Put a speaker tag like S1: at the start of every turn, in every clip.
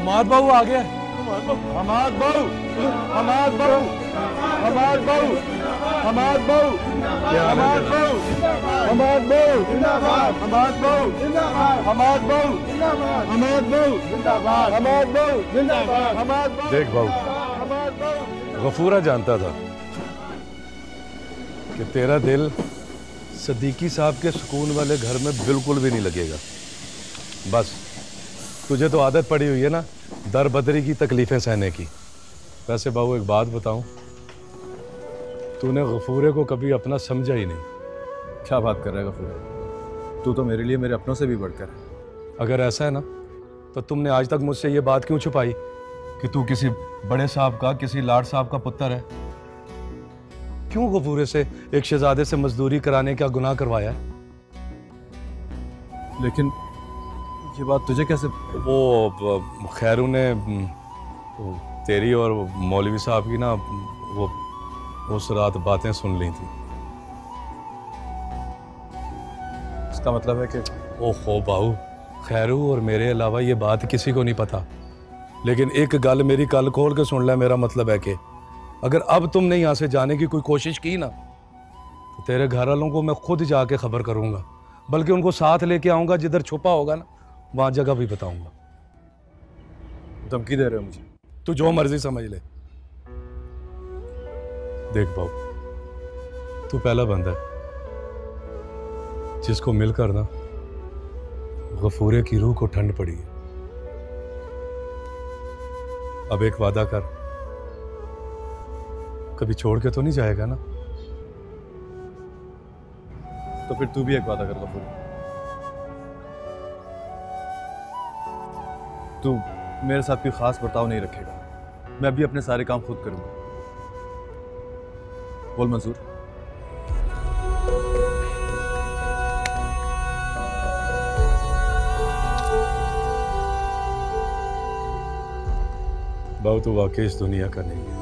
S1: हमाद बाबू आ गया।
S2: हमाद बाबू, हमाद बाबू, हमाद बाबू, हमाद बाबू, हमाद बाबू, हमाद बाबू, हमाद बाबू, हमाद बाबू, हमाद बाबू, हमाद बाबू, हमाद बाबू।
S1: देख बाबू, गफूरा जानता था कि तेरा दिल सदीकी साहब के सुकून वाले घर में बिल्कुल भी नहीं लगेगा। बस तुझे तो आदत पड़ी हुई है ना दर बदरी की तकलीफें सहने की। वैसे बाबू एक बात बताऊं, तूने गफूरे को कभी अपना समझा ही नहीं।
S3: क्या बात कर रहा है गफूर, तू तो मेरे लिए मेरे अपनों से भी बढ़कर है।
S1: अगर ऐसा है ना तो तुमने आज तक मुझसे ये बात क्यों छुपाई कि तू किसी बड़े साहब का, किसी लाड साहब का पुत्र है? क्यों गफूरे से एक शहजादे से मजदूरी कराने का गुनाह करवाया है?
S3: लेकिन ये बात तुझे कैसे?
S1: वो खैरू ने तेरी और मौलवी साहब की ना वो उस रात बातें सुन ली थी।
S3: इसका मतलब है कि
S1: ओहो बाबू, खैरू और मेरे अलावा ये बात किसी को नहीं पता। लेकिन एक गल मेरी कल खोल के सुन ले, मेरा मतलब है कि अगर अब तुमने यहाँ से जाने की कोई कोशिश की ना तो तेरे घर वालों को मैं खुद जाके खबर करूँगा, बल्कि उनको साथ लेके आऊँगा। जिधर छुपा होगा ना वहाँ जगह भी बताऊँगा।
S3: धमकी दे रहे हो मुझे?
S1: तू जो मर्जी समझ ले। देख बाबू, तू पहला बंदा है जिसको मिलकर ना गफूरे की रूह को ठंड पड़ी है। अब एक वादा कर, कभी छोड़ के तो नहीं जाएगा ना?
S3: तो फिर तू भी एक वादा कर गफूर, तू मेरे साथ कोई खास बर्ताव नहीं रखेगा। मैं भी अपने सारे काम खुद करूंगा। बोल मंसूर।
S1: बाबू तू वाकई इस दुनिया का नहीं है।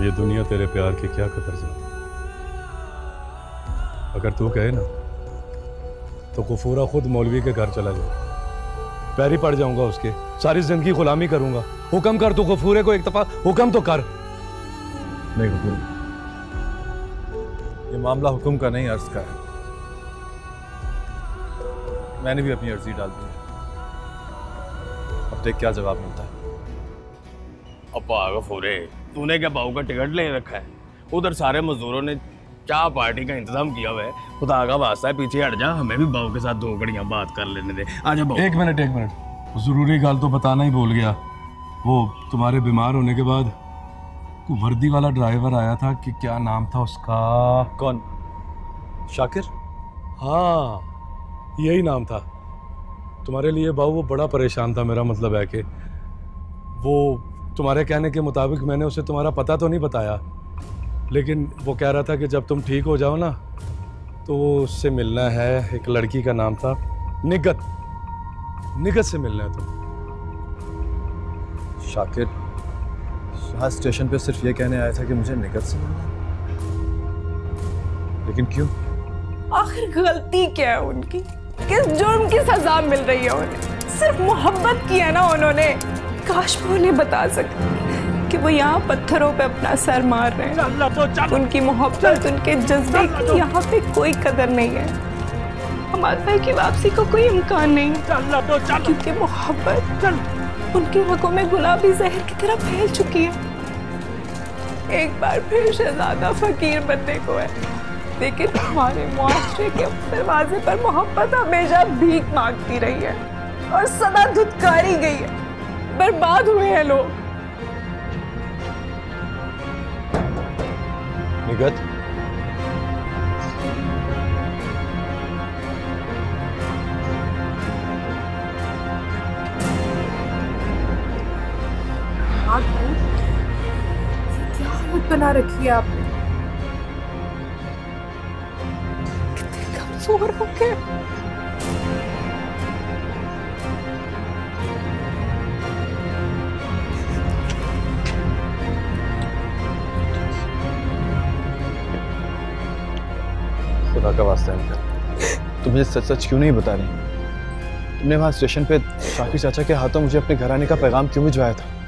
S1: ये दुनिया तेरे प्यार की क्या कदर जानती। अगर तू कहे ना तो गफूरा खुद मौलवी के घर चला जाए, पैरी पड़ जाऊंगा उसके, सारी जिंदगी गुलामी करूंगा। हुक्म कर तू गफूरे को, एक दफा हुक्म तो कर।
S3: नहीं गफूर, ये मामला हुक्म का नहीं अर्ज का है। मैंने भी अपनी अर्जी डाल दी है, अब देख क्या जवाब मिलता है।
S4: अपा गफूरे, तूने क्या बाबू का टिकट ले रखा है? उधर सारे मजदूरों ने चाय पार्टी का इंतजाम किया हुआ है। खुदा का वास्ता है पीछे हट जा, हमें भी बाबू के साथ दो घड़ियां बात कर लेने दे। आजा बाबू।
S1: एक मिनट जरूरी गल तो बताना ही भूल गया। वो तुम्हारे बीमार होने के बाद वर्दी वाला ड्राइवर आया था कि क्या नाम था उसका?
S3: कौन? शाकिर?
S1: हाँ, यही नाम था। तुम्हारे लिए बाबू वो बड़ा परेशान था। मेरा मतलब है कि वो तुम्हारे कहने के मुताबिक मैंने उसे तुम्हारा पता तो नहीं बताया, लेकिन वो कह रहा था कि जब तुम ठीक हो जाओ ना तो उससे मिलना है। एक लड़की का नाम था निगत, निगत से मिलना है तुम।
S3: शाकिर यहाँ स्टेशन पे सिर्फ ये कहने आया था कि मुझे निगत से मिलना है, लेकिन क्यों?
S5: आखिर गलती क्या है उनकी? किस जुर्म की सजा मिल रही है उन्हें? सिर्फ मोहब्बत की है ना उन्होंने। काश वो उन्हें बता सके कि वो यहाँ पत्थरों पे अपना सर मार रहे हैं। उनकी मोहब्बत, उनके जज्बे की यहाँ पे कोई कदर नहीं है। हमारे भाई की वापसी को कोई इम्कान नहीं, क्योंकि मोहब्बत उनकी आंखों में गुलाबी जहर की तरह फैल चुकी है। एक बार फिर शहजादा फकीर बनने को है, लेकिन हमारे मुआशरे के दरवाजे पर मोहब्बत हमेशा भीख मांगती रही है और सदा धुतकारी गई है। बर्बाद हुए हैं लोग।
S3: निगत,
S5: क्या हालत बना रखी है आपने? कितने कमजोर हो गए।
S3: खुदा का वास्ता है, तुम मुझे सच सच क्यों नहीं बता रही?
S2: तुमने वहाँ स्टेशन पे शाकिर चाचा के हाथों मुझे अपने घर आने का पैगाम क्यों भिजवाया था?